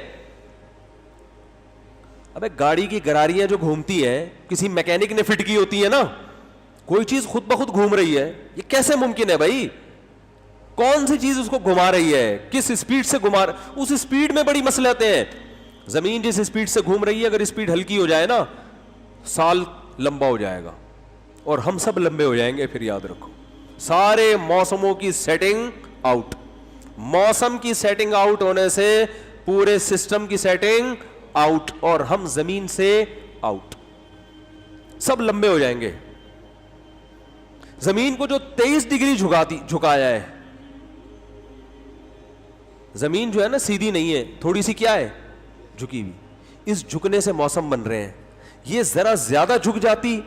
ابے گاڑی کی گراریاں جو گھومتی ہے کسی میکینک نے فٹ کی ہوتی ہے نا, کوئی چیز خود بخود گھوم رہی ہے, یہ کیسے ممکن ہے بھائی؟ کون سی چیز اس کو گھما رہی ہے, کس اسپیڈ سے گھما اس اسپیڈ میں بڑی مسئلے ہیں. زمین جس اسپیڈ سے گھوم رہی ہے, اگر اسپیڈ ہلکی ہو جائے نا, سال لمبا ہو جائے گا اور ہم سب لمبے ہو جائیں گے. پھر یاد رکھو, سارے موسموں کی سیٹنگ آؤٹ, موسم کی سیٹنگ آؤٹ ہونے سے پورے سسٹم کی سیٹنگ آؤٹ, اور ہم زمین سے آؤٹ, سب لمبے ہو جائیں گے. زمین کو جو 23 ڈگری جھکایا ہے, زمین جو ہے نا سیدھی نہیں ہے, تھوڑی سی کیا ہے, جھکی ہوئی. اس جھکنے سے موسم بن رہے ہیں. یہ ذرا زیادہ جھک جاتی,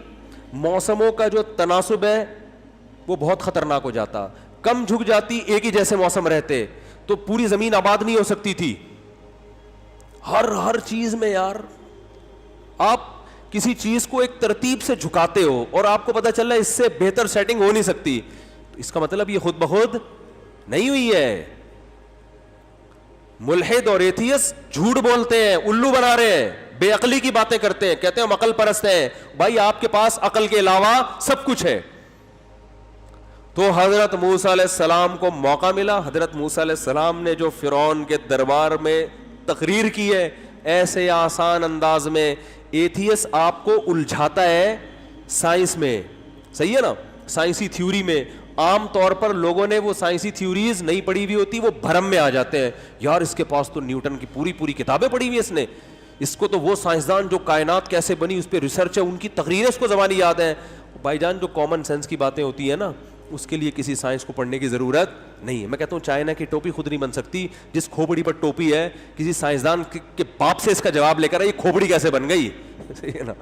موسموں کا جو تناسب ہے وہ بہت خطرناک ہو جاتا. کم جھک جاتی, ایک ہی جیسے موسم رہتے, تو پوری زمین آباد نہیں ہو سکتی تھی. ہر چیز میں یار, آپ کسی چیز کو ایک ترتیب سے جھکاتے ہو اور آپ کو پتا چل رہا ہے اس سے بہتر سیٹنگ ہو نہیں سکتی, تو اس کا مطلب یہ خود بخود نہیں ہوئی ہے. ملحد اور ایتھیس جھوٹ بولتے ہیں, الو بنا رہے ہیں, بے عقلی کی باتیں کرتے ہیں, کہتے ہیں ہم عقل پرست ہیں. بھائی آپ کے پاس عقل کے علاوہ سب کچھ ہے. تو حضرت موسیٰ علیہ السلام کو موقع ملا. حضرت موسیٰ علیہ السلام نے جو فرعون کے دربار میں تقریر کی ہے, ایسے آسان انداز میں. ایتھیس آپ کو الجھاتا ہے سائنس میں, صحیح ہے نا, سائنسی تھیوری میں. عام طور پر لوگوں نے وہ سائنسی تھیوریز نہیں پڑھی ہوئی ہوتی, وہ بھرم میں آ جاتے ہیں, یار اس کے پاس تو نیوٹن کی پوری کتابیں پڑھی ہوئی اس نے, اس کو تو وہ سائنسدان جو کائنات کیسے بنی اس پہ ریسرچ ہے, ان کی تقریریں اس کو زبانی یاد ہیں. بھائی جان, جو کامن سینس کی باتیں ہوتی ہیں نا, اس کے لیے کسی سائنس کو پڑھنے کی ضرورت نہیں ہے. میں کہتا ہوں چائنا کی ٹوپی خود نہیں بن سکتی, جس کھوپڑی پر ٹوپی ہے کسی سائنسدان کے باپ سے اس کا جواب لے کر یہ کھوپڑی کیسے بن گئی, صحیح ہے نا.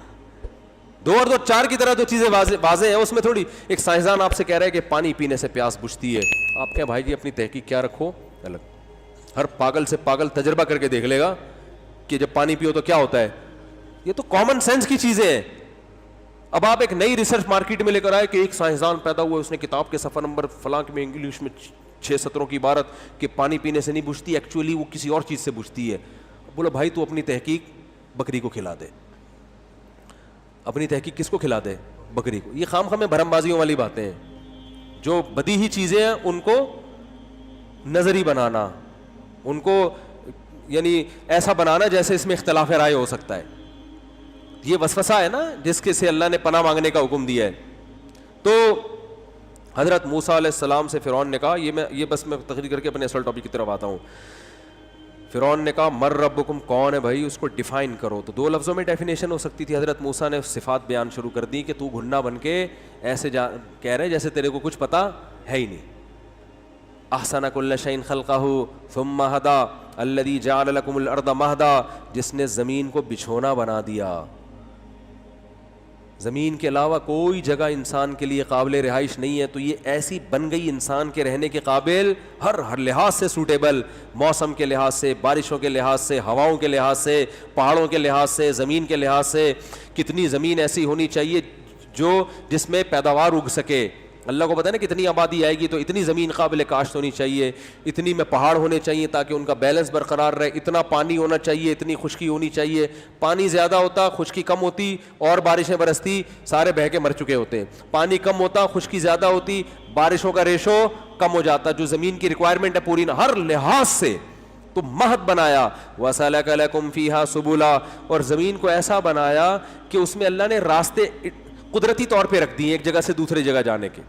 2 اور 2 4 کی طرح جو چیزیں واضح ہیں, اس میں تھوڑی. ایک سائنسدان آپ سے کہہ رہا ہے کہ پانی پینے سے پیاس بجھتی ہے, آپ کہیں بھائی جی اپنی تحقیق کیا رکھو الگ. ہر پاگل سے پاگل تجربہ کر کے دیکھ لے گا کہ جب پانی پیو تو کیا ہوتا ہے. یہ تو کامن سینس کی چیزیں ہیں. اب آپ ایک نئی ریسرچ مارکیٹ میں لے کر آئے کہ ایک سائنسدان پیدا ہوا, اس نے کتاب کے صفحہ نمبر فلاں میں انگلش میں 6 سطروں کی عبارت کہ پانی پینے سے نہیں بجھتی, ایکچولی وہ کسی اور چیز سے بجھتی ہے. بولو بھائی تو اپنی تحقیق بکری کو کھلا دے. اپنی تحقیق کس کو کھلا دے؟ بکری کو. یہ خام خام بھرم بازیوں والی باتیں ہیں. جو بدیہی چیزیں ہیں ان کو نظری بنانا, ان کو یعنی ایسا بنانا جیسے اس میں اختلاف رائے ہو سکتا ہے. یہ وسوسہ ہے نا جس کے سے اللہ نے پناہ مانگنے کا حکم دیا ہے. تو حضرت موسیٰ علیہ السلام سے فرعون نے کہا, یہ بس میں تقریر کر کے اپنے اصل ٹاپک کی طرف آتا ہوں. فرعون نے کہا مر ربکم, کون ہے بھائی, اس کو ڈیفائن کرو. تو 2 لفظوں میں ڈیفینیشن ہو سکتی تھی. حضرت موسیٰ نے صفات بیان شروع کر دی کہ تو گھنا بن کے ایسے کہہ رہے جیسے تیرے کو کچھ پتا ہے ہی نہیں. احسن کل شیء خلقہ ثم ہدی الذی جعل لکم الارض مہدا, جس نے زمین کو بچھونا بنا دیا. زمین کے علاوہ کوئی جگہ انسان کے لیے قابل رہائش نہیں ہے, تو یہ ایسی بن گئی انسان کے رہنے کے قابل, ہر لحاظ سے سوٹیبل, موسم کے لحاظ سے, بارشوں کے لحاظ سے, ہواؤں کے لحاظ سے, پہاڑوں کے لحاظ سے, زمین کے لحاظ سے. کتنی زمین ایسی ہونی چاہیے جس میں پیداوار اگ سکے. اللہ کو پتہ ہے نا کتنی آبادی آئے گی تو اتنی زمین قابل کاشت ہونی چاہیے, اتنی میں پہاڑ ہونے چاہیے تاکہ ان کا بیلنس برقرار رہے, اتنا پانی ہونا چاہیے, اتنی خشکی ہونی چاہیے. پانی زیادہ ہوتا خشکی کم ہوتی اور بارشیں برستی, سارے بہہ کے مر چکے ہوتے. پانی کم ہوتا خشکی زیادہ ہوتی, بارشوں کا ریشو کم ہو جاتا. جو زمین کی ریکوائرمنٹ ہے پوری ہر لحاظ سے تو مہد بنایا. وَسَلَكَ لَكُمْ فِيهَا سُبُلًا, اور زمین کو ایسا بنایا کہ اس میں اللہ نے راستے قدرتی طور پہ رکھ دیے ایک جگہ سے دوسری جگہ جانے کے.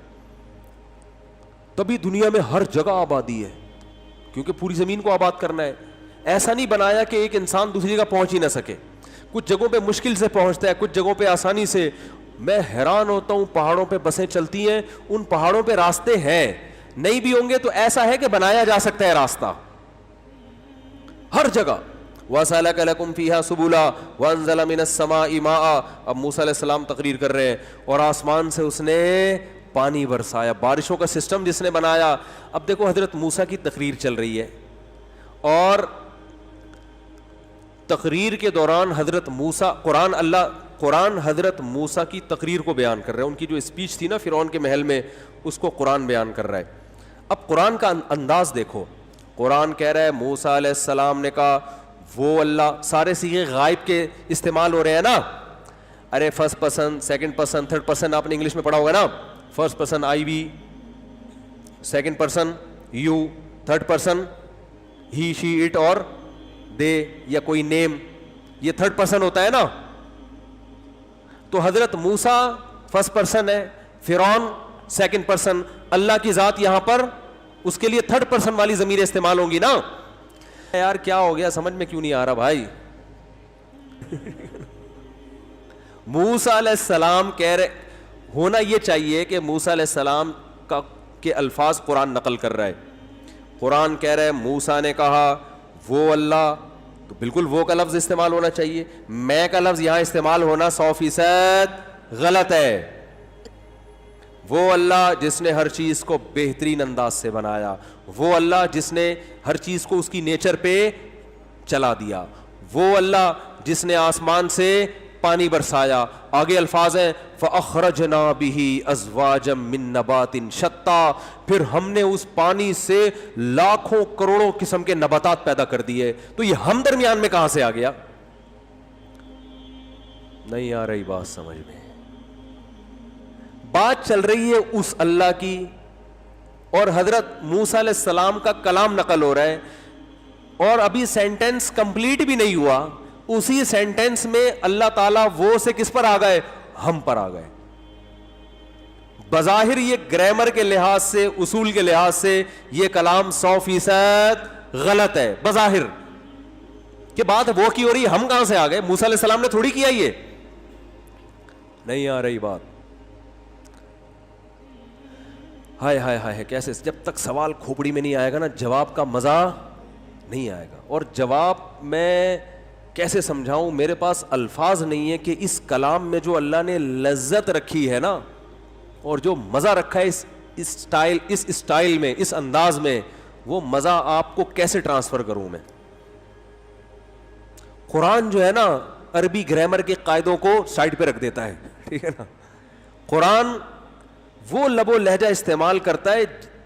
تبھی دنیا میں ہر جگہ آبادی ہے, کیونکہ پوری زمین کو آباد کرنا ہے. ایسا نہیں بنایا کہ ایک انسان دوسری جگہ پہنچ ہی نہ سکے. کچھ جگہوں پہ مشکل سے پہنچتا ہے, کچھ جگہوں پہ آسانی سے. میں حیران ہوتا ہوں, پہاڑوں پہ بسیں چلتی ہیں, ان پہاڑوں پہ راستے ہیں, نہیں بھی ہوں گے تو ایسا ہے کہ بنایا جا سکتا ہے راستہ ہر جگہ. وَسَلَكَ لَكُمْ فِيهَا سُبُلًا وَأَنزَلَ مِنَ السَّمَاءِ مَاءً. اب موسیٰ علیہ السلام تقریر کر رہے ہیں, اور آسمان سے اس نے پانی برسایا, بارشوں کا سسٹم جس نے بنایا. اب دیکھو حضرت موسیٰ کی تقریر چل رہی ہے, اور تقریر کے دوران حضرت موسیٰ, قرآن اللہ قرآن حضرت موسیٰ کی تقریر کو بیان کر رہا ہے, ان کی جو اسپیچ تھی نا فرعون کے محل میں, اس کو قرآن بیان کر رہا ہے. اب قرآن کا انداز دیکھو, قرآن کہہ رہا ہے موسیٰ علیہ السلام نے کہا وہ اللہ, سارے صیغے غائب کے استعمال ہو رہے ہیں نا. ارے first person, second person, third person آپ نے انگلش میں پڑھا ہوگا نا. First person I we, second person you, third person he she it اور دے یا کوئی نیم, یہ تھرڈ پرسن ہوتا ہے نا. تو حضرت موسیٰ فرسٹ پرسن ہے, فرعون سیکنڈ پرسن, اللہ کی ذات یہاں پر اس کے لیے تھرڈ پرسن والی ضمیر استعمال ہوں گی نا. یار کیا ہو گیا, سمجھ میں کیوں نہیں آ رہا بھائی. موسیٰ علیہ السلام کہہ رہے, ہونا یہ چاہیے کہ موسیٰ علیہ السلام کے الفاظ قرآن نقل کر رہا ہے. قرآن کہہ رہا ہے موسیٰ نے کہا وہ اللہ, تو بالکل وہ کا لفظ استعمال ہونا چاہیے. میں کا لفظ یہاں استعمال ہونا 100% غلط ہے. وہ اللہ جس نے ہر چیز کو بہترین انداز سے بنایا, وہ اللہ جس نے ہر چیز کو اس کی نیچر پہ چلا دیا, وہ اللہ جس نے آسمان سے پانی برسایا. آگے الفاظ ہیں فَأَخْرَجْنَا بِهِ أَزْوَاجًا مِّن نَبَاتٍ شَتَّىٰ, پھر ہم نے اس پانی سے لاکھوں کروڑوں قسم کے نباتات پیدا کر دیے. تو یہ ہم درمیان میں کہاں سے آ گیا؟ نہیں آ رہی بات سمجھ میں. بات چل رہی ہے اس اللہ کی, اور حضرت موسیٰ علیہ السلام کا کلام نقل ہو رہا ہے, اور ابھی سینٹینس کمپلیٹ بھی نہیں ہوا, اسی سینٹینس میں اللہ تعالیٰ وہ سے کس پر آ گئے؟ ہم پر آ گئے. بظاہر یہ گرامر کے لحاظ سے, اصول کے لحاظ سے یہ کلام 100% غلط ہے بظاہر, کہ بات وہ کی ہو رہی, ہم کہاں سے آ گئے؟ موسیٰ علیہ السلام نے تھوڑی کیا یہ. نہیں آ رہی بات. ہائے ہائے ہائے, کیسے جب تک سوال کھوپڑی میں نہیں آئے گا نا جواب کا مزہ نہیں آئے گا. اور جواب میں کیسے سمجھاؤں, میرے پاس الفاظ نہیں ہے کہ اس کلام میں جو اللہ نے لذت رکھی ہے نا, اور جو مزہ رکھا ہے اس اسٹائل میں, اس انداز میں, وہ مزہ آپ کو کیسے ٹرانسفر کروں میں. قرآن جو ہے نا عربی گرامر کے قاعدوں کو سائڈ پہ رکھ دیتا ہے, ٹھیک ہے نا. قرآن وہ لب و لہجہ استعمال کرتا ہے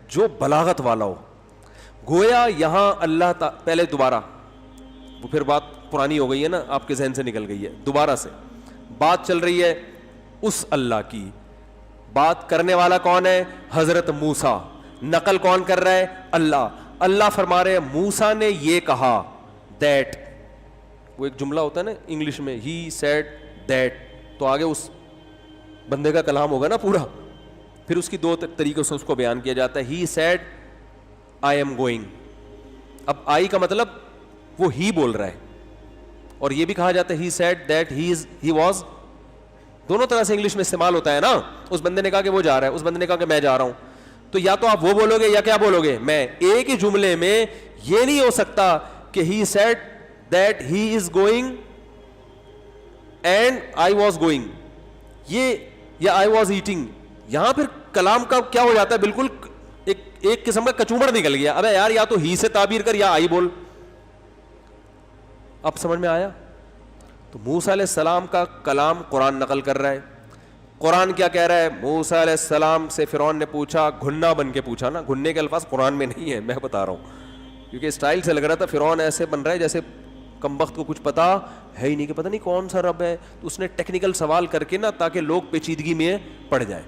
جو بلاغت والا ہو. گویا یہاں اللہ پہلے دوبارہ, وہ پھر بات پرانی ہو گئی ہے نا, آپ کے ذہن سے نکل گئی ہے, دوبارہ سے بات چل رہی ہے اس اللہ کی. بات کرنے والا کون ہے؟ حضرت موسیٰ. نقل کون کر رہا ہے؟ اللہ. اللہ فرما رہے ہیں موسیٰ نے یہ کہا, دیٹ, وہ ایک جملہ ہوتا ہے نا انگلش میں, ہی سیڈ دیٹ, تو آگے اس بندے کا کلام ہوگا نا پورا, پھر اس کی دو طریقوں سے اس کو بیان کیا جاتا ہے. He said I am going. اب آئی کا مطلب وہ ہی بول رہا ہے, اور یہ بھی کہا جاتا ہے ہی سیڈ دیٹ ہی واز. دونوں طرح سے انگلش میں استعمال ہوتا ہے نا. اس بندے نے کہا کہ وہ جا رہا ہے, اس بندے نے کہا کہ میں جا رہا ہوں. تو یا تو آپ وہ بولو گے یا کیا بولو گے؟ میں. ایک ہی جملے میں یہ نہیں ہو سکتا کہ ہی said that he is going and I was going, یہ, یا آئی واز ایٹنگ. یہاں پھر کلام کا کیا ہو جاتا ہے, بالکل ایک قسم کا کچوبڑ نکل گیا. ابے یار یا تو ہی سے تعبیر کر یا آئی بول. اب سمجھ میں آیا؟ تو موسیٰ علیہ السلام کا کلام قرآن نقل کر رہا ہے. قرآن کیا کہہ رہا ہے؟ موسیٰ علیہ السلام سے فرعون نے پوچھا, گھنا بن کے پوچھا نا, گھننے کے الفاظ قرآن میں نہیں ہے, میں بتا رہا ہوں, کیونکہ اسٹائل سے لگ رہا تھا فرعون ایسے بن رہا ہے جیسے کمبخت کو کچھ پتا ہے ہی نہیں, کہ پتہ نہیں کون سا رب ہے. تو اس نے ٹیکنیکل سوال کر کے نا, تاکہ لوگ پیچیدگی میں پڑ جائیں.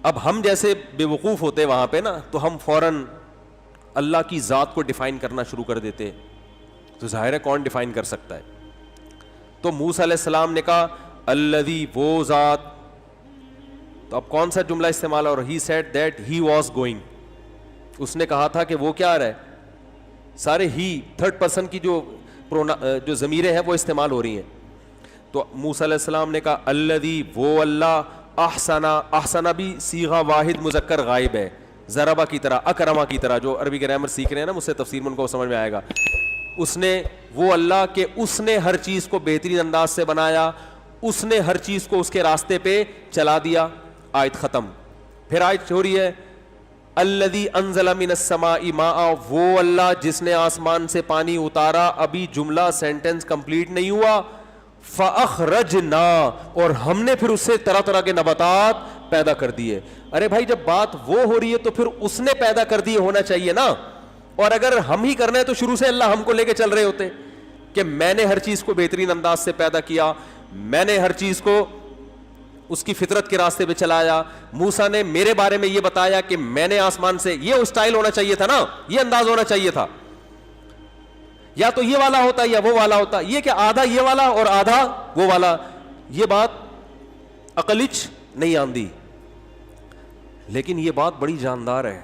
اب ہم جیسے بے وقوف ہوتے وہاں پہ نا, تو ہم فوراً اللہ کی ذات کو ڈیفائن کرنا شروع کر دیتے. تو ظاہر ہے کون ڈیفائن کر سکتا ہے. تو موسیٰ علیہ السلام نے کہا الذی, وہ ذات. تو اب کون سا جملہ استعمال ہے؟ اور he said that he was going. اس نے کہا تھا کہ وہ کیا آ رہا ہے, سارے ہی تھرڈ پرسن کی جو ضمیریں ہیں وہ استعمال ہو رہی ہیں. تو موسیٰ علیہ السلام نے کہا الذی, وہ اللہ, احسنا. احسنا بھی صیغہ واحد مذکر غائب ہے, ضربہ کی طرح, اکرما کی طرح. جو عربی گرامر سیکھ رہے ہیں نا مجھ سے تفسیر میں, ان کو سمجھ میں آئے گا. اس نے, وہ اللہ کہ اس نے ہر چیز کو بہترین انداز سے بنایا, اس نے ہر چیز کو اس کے راستے پہ چلا دیا. آیت ختم. پھر آیت ہو رہی ہے الذی انزل من السماء ماء، وہ اللہ جس نے آسمان سے پانی اتارا. ابھی جملہ سینٹنس کمپلیٹ نہیں ہوا. فاخرجنا، اور ہم نے پھر اس سے طرح طرح کے نباتات پیدا کر دیے. ارے بھائی جب بات وہ ہو رہی ہے تو پھر اس نے پیدا کر دیے ہونا چاہیے نا. اور اگر ہم ہی کرنا ہے تو شروع سے اللہ ہم کو لے کے چل رہے ہوتے کہ میں نے ہر چیز کو بہترین انداز سے پیدا کیا, میں نے ہر چیز کو اس کی فطرت کے راستے پہ چلایا. موسیٰ نے میرے بارے میں یہ بتایا کہ میں نے آسمان سے, یہ اسٹائل ہونا چاہیے تھا نا, یہ انداز ہونا چاہیے تھا. یا تو یہ والا ہوتا یا وہ والا ہوتا, یہ کہ آدھا یہ والا اور آدھا وہ والا. یہ بات عقلچ نہیں آندی, لیکن یہ بات بڑی جاندار ہے.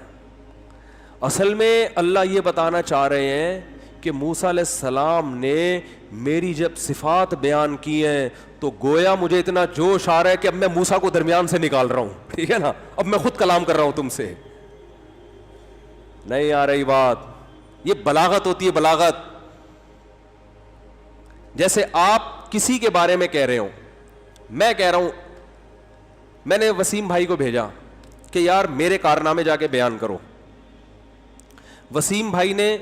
اصل میں اللہ یہ بتانا چاہ رہے ہیں کہ موسیٰ علیہ السلام نے میری جب صفات بیان کی ہیں تو گویا مجھے اتنا جوش آ رہا ہے کہ اب میں موسیٰ کو درمیان سے نکال رہا ہوں, ٹھیک ہے نا, اب میں خود کلام کر رہا ہوں تم سے. نہیں آ رہی بات, یہ بلاغت ہوتی ہے, بلاغت. جیسے آپ کسی کے بارے میں کہہ رہے ہو, میں کہہ رہا ہوں, میں نے وسیم بھائی کو بھیجا کہ یار میرے کارنامے جا کے بیان کرو. وسیم بھائی نے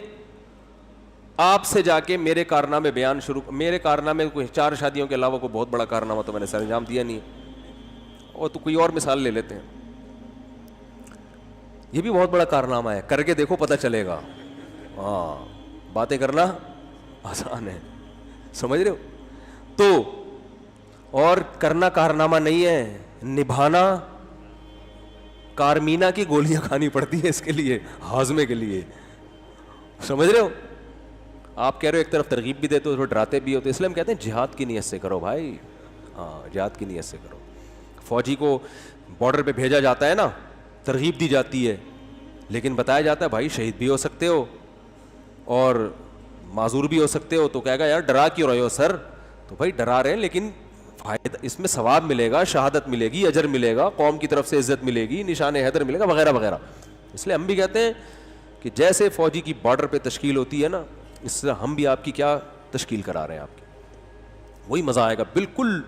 آپ سے جا کے میرے کارنامے بیان شروع, میرے کارنامے کوئی 4 شادیوں کے علاوہ کوئی بہت بڑا کارنامہ تو میں نے سر انجام دیا نہیں, اور تو کوئی اور مثال لے لیتے ہیں. یہ بھی بہت بڑا کارنامہ ہے, کر کے دیکھو پتہ چلے گا. ہاں, باتیں کرنا آسان ہے, سمجھ رہے ہو. تو اور کرنا کارنامہ نہیں ہے, نبھانا کارمینا کی گولیاں کھانی پڑتی ہے اس کے لیے, ہاضمے کے لیے, سمجھ رہے ہو. آپ کہہ رہے ہو ایک طرف ترغیب بھی دیتے ہو تو ڈراتے بھی ہوتے, اس لیے ہم کہتے ہیں جہاد کی نیت سے کرو بھائی. ہاں, جہاد کی نیت سے کرو. فوجی کو بارڈر پہ بھیجا جاتا ہے نا, ترغیب دی جاتی ہے, لیکن بتایا جاتا ہے بھائی شہید بھی ہو سکتے ہو اور معذور بھی ہو سکتے ہو. تو کہے گا یار ڈرا کیوں رہے ہو سر؟ تو بھائی ڈرا رہے ہیں لیکن فائدہ اس میں ثواب ملے گا, شہادت ملے گی, اجر ملے گا, قوم کی طرف سے عزت ملے گی, نشان حیدر ملے گا, وغیرہ وغیرہ. اس لیے ہم بھی کہتے ہیں کہ جیسے فوجی کی بارڈر پہ تشکیل ہوتی ہے نا, اس سے ہم بھی آپ کی کیا تشکیل کرا رہے ہیں, آپ کی وہی مزہ آئے گا, بالکل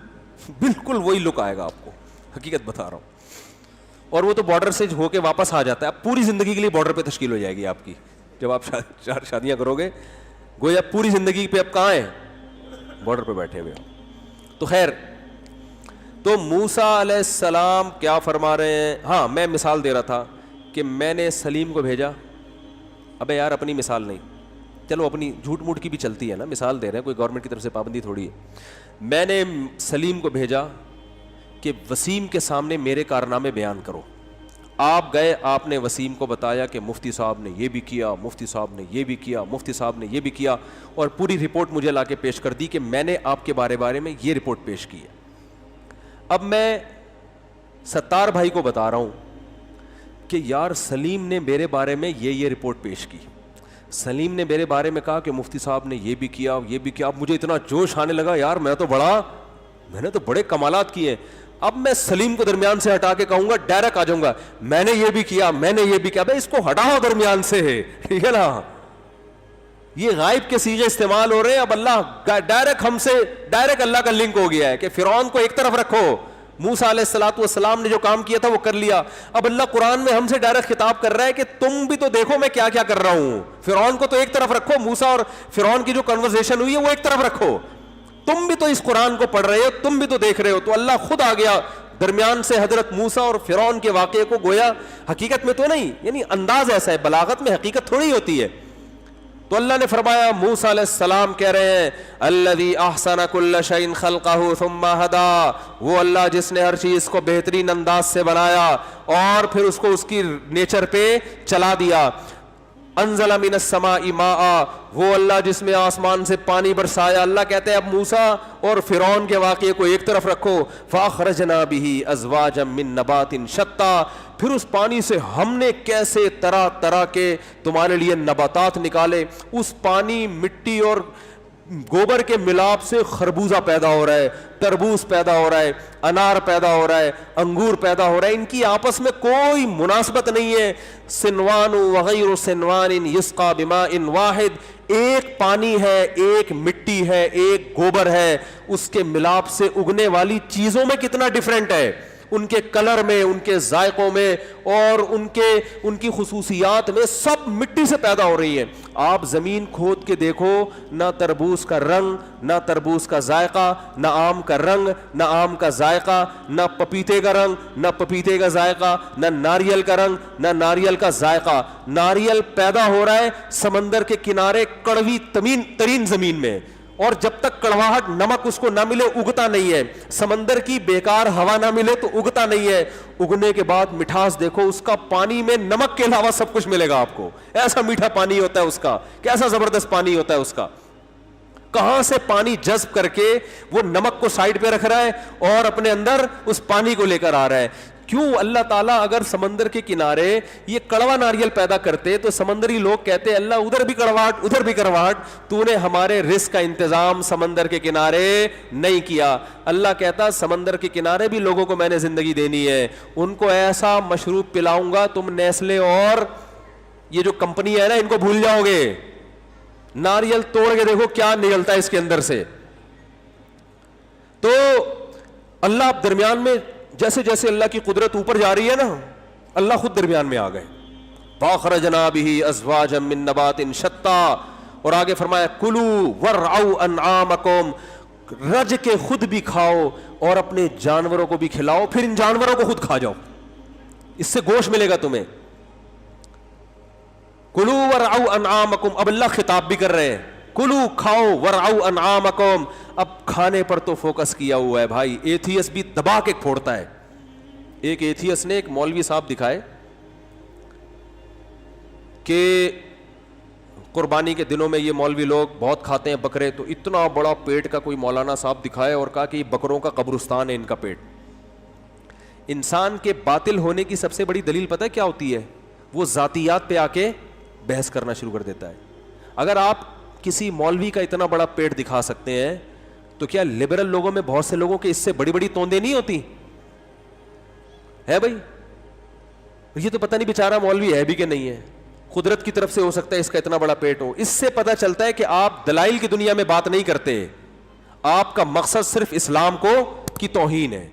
بالکل وہی لک آئے گا آپ کو, حقیقت بتا رہا ہوں. اور وہ تو بارڈر سے ہو کے واپس آ جاتا ہے, اب پوری زندگی کے لیے بارڈر پہ تشکیل ہو جائے گی آپ کی. جب آپ 4 شادیاں کرو گے, گویا پوری زندگی پہ اب کہاں ہیں, بارڈر پہ بیٹھے ہوئے. تو خیر, تو موسیٰ علیہ السلام کیا فرما رہے ہیں. ہاں, میں مثال دے رہا تھا کہ میں نے سلیم کو بھیجا. ابے یار اپنی مثال نہیں, چلو اپنی جھوٹ موٹ کی بھی چلتی ہے نا, مثال دے رہے ہیں, کوئی گورنمنٹ کی طرف سے پابندی تھوڑی ہے. میں نے سلیم کو بھیجا کہ وسیم کے سامنے میرے کارنامے بیان کرو. آپ گئے, آپ نے وسیم کو بتایا کہ مفتی صاحب نے یہ بھی کیا, مفتی صاحب نے یہ بھی کیا, مفتی صاحب نے یہ بھی کیا, اور پوری رپورٹ مجھے لا کے پیش کر دی کہ میں نے آپ کے بارے میں یہ رپورٹ پیش کی ہے. اب میں ستار بھائی کو بتا رہا ہوں کہ یار سلیم نے میرے بارے میں یہ رپورٹ پیش کی, سلیم نے میرے بارے میں کہا کہ مفتی صاحب نے یہ بھی کیا, یہ بھی کیا. اب مجھے اتنا جوش آنے لگا, یار میں نے تو بڑے کمالات کیے. اب میں سلیم کو درمیان سے ہٹا کے کہوں گا, ڈائریکٹ آ جاؤں گا, میں نے یہ بھی کیا, میں نے یہ بھی کیا. بھائی اس کو ہٹاؤ درمیان سے, ٹھیک ہے نا. یہ غائب کے صیغے استعمال ہو رہے ہیں. اب اللہ ڈائریکٹ ہم سے, ڈائریکٹ اللہ کا لنک ہو گیا ہے کہ فرعون کو ایک طرف رکھو, موسیٰ علیہ السلام نے جو کام کیا تھا وہ کر لیا. اب اللہ قرآن میں ہم سے ڈائریکٹ خطاب کر رہا ہے کہ تم بھی تو دیکھو میں کیا کیا کر رہا ہوں. فرعون کو تو ایک طرف رکھو, موسیٰ اور فرعون کی جو کنورسیشن ہوئی ہے وہ ایک طرف رکھو, تم بھی تو اس قرآن کو پڑھ رہے ہو, تم بھی تو دیکھ رہے ہو. تو اللہ خود آ گیا درمیان سے حضرت موسیٰ اور فرعون کے واقعے کو, گویا حقیقت میں تو نہیں, یعنی انداز ایسا ہے, بلاغت میں حقیقت تھوڑی ہوتی ہے. تو اللہ نے فرمایا, موسیٰ علیہ السلام کہہ رہے ہیں الذی احسن کل شیء خلقہ ثم ہدی, وہ اللہ جس نے ہر چیز کو بہترین انداز سے بنایا اور پھر اس کو اس کی نیچر پہ چلا دیا. انزل من السماء ماء, وہ اللہ جس میں آسمان سے پانی برسایا. اللہ کہتے ہیں اب موسیٰ اور فرعون کے واقعے کو ایک طرف رکھو. فاخرجنا به ازواجا من نبات شتى, پھر اس پانی سے ہم نے کیسے طرح طرح کے تمہارے لیے نباتات نکالے. اس پانی, مٹی اور گوبر کے ملاپ سے خربوزہ پیدا ہو رہا ہے, تربوز پیدا ہو رہا ہے, انار پیدا ہو رہا ہے, انگور پیدا ہو رہا ہے. ان کی آپس میں کوئی مناسبت نہیں ہے. سنوان وغیر سنوان یسقى بماء واحد, ایک پانی ہے, ایک مٹی ہے, ایک گوبر ہے, اس کے ملاپ سے اگنے والی چیزوں میں کتنا ڈفرینٹ ہے. ان کے کلر میں, ان کے ذائقوں میں اور ان کی خصوصیات میں سب مٹی سے پیدا ہو رہی ہیں. آپ زمین کھود کے دیکھو, نہ تربوز کا رنگ, نہ تربوز کا ذائقہ, نہ آم کا رنگ, نہ آم کا ذائقہ, نہ پپیتے کا رنگ, نہ پپیتے کا ذائقہ, نہ ناریل کا رنگ, نہ ناریل کا ذائقہ. ناریل پیدا ہو رہا ہے سمندر کے کنارے کڑوی ترین زمین میں, اور جب تک کڑواہٹ نمک اس کو نہ ملے اگتا نہیں ہے. سمندر کی بیکار ہوا نہ ملے تو اگتا نہیں ہے. اگنے کے بعد مٹھاس دیکھو اس کا, پانی میں نمک کے علاوہ سب کچھ ملے گا آپ کو. ایسا میٹھا پانی ہوتا ہے اس کا, کیسا زبردست پانی ہوتا ہے اس کا. کہاں سے پانی جذب کر کے وہ نمک کو سائڈ پہ رکھ رہا ہے اور اپنے اندر اس پانی کو لے کر آ رہا ہے. کیوں اللہ تعالیٰ اگر سمندر کے کنارے یہ کڑوا ناریل پیدا کرتے تو سمندری لوگ کہتے اللہ ادھر بھی کڑواہٹ ادھر بھی کڑواہٹ, تو نے ہمارے رزق کا انتظام سمندر کے کنارے نہیں کیا. اللہ کہتا سمندر کے کنارے بھی لوگوں کو میں نے زندگی دینی ہے, ان کو ایسا مشروب پلاؤں گا تم نیسلے اور یہ جو کمپنی ہے نا ان کو بھول جاؤ گے. ناریل توڑ کے دیکھو کیا نکلتا ہے اس کے اندر سے. تو اللہ درمیان میں جیسے جیسے اللہ کی قدرت اوپر جا رہی ہے نا, اللہ خود درمیان میں آ گئے. فاخرجنا به ازواجا من نبات شتى, اور آگے فرمایا کلوا ورعوا انعامکم, رج کے خود بھی کھاؤ اور اپنے جانوروں کو بھی کھلاؤ, پھر ان جانوروں کو خود کھا جاؤ, اس سے گوشت ملے گا تمہیں. کلوا ورعوا انعامکم, اب اللہ خطاب بھی کر رہے ہیں, کلو کھاؤ ورعوا انعامکم. اب کھانے پر تو فوکس کیا ہوا ہے بھائی. ایتھیس بھی دبا کے پھوڑتا ہے. ایک ایتھیس نے ایک مولوی صاحب دکھائے کہ قربانی کے دنوں میں یہ مولوی لوگ بہت کھاتے ہیں بکرے, تو اتنا بڑا پیٹ کا کوئی مولانا صاحب دکھائے اور کہا کہ یہ بکروں کا قبرستان ہے ان کا پیٹ. انسان کے باطل ہونے کی سب سے بڑی دلیل پتہ ہے کیا ہوتی ہے؟ وہ ذاتیات پہ آ کے بحث کرنا شروع کر دیتا ہے. اگر آپ کسی مولوی کا اتنا بڑا پیٹ دکھا سکتے ہیں تو کیا لبرل لوگوں میں بہت سے لوگوں کے اس سے بڑی بڑی توندیں نہیں ہوتی ہے بھائی؟ یہ تو پتہ نہیں بیچارہ مولوی ہے بھی کہ نہیں ہے, قدرت کی طرف سے ہو سکتا ہے اس کا اتنا بڑا پیٹ ہو. اس سے پتہ چلتا ہے کہ آپ دلائل کی دنیا میں بات نہیں کرتے, آپ کا مقصد صرف اسلام کو کی توہین ہے.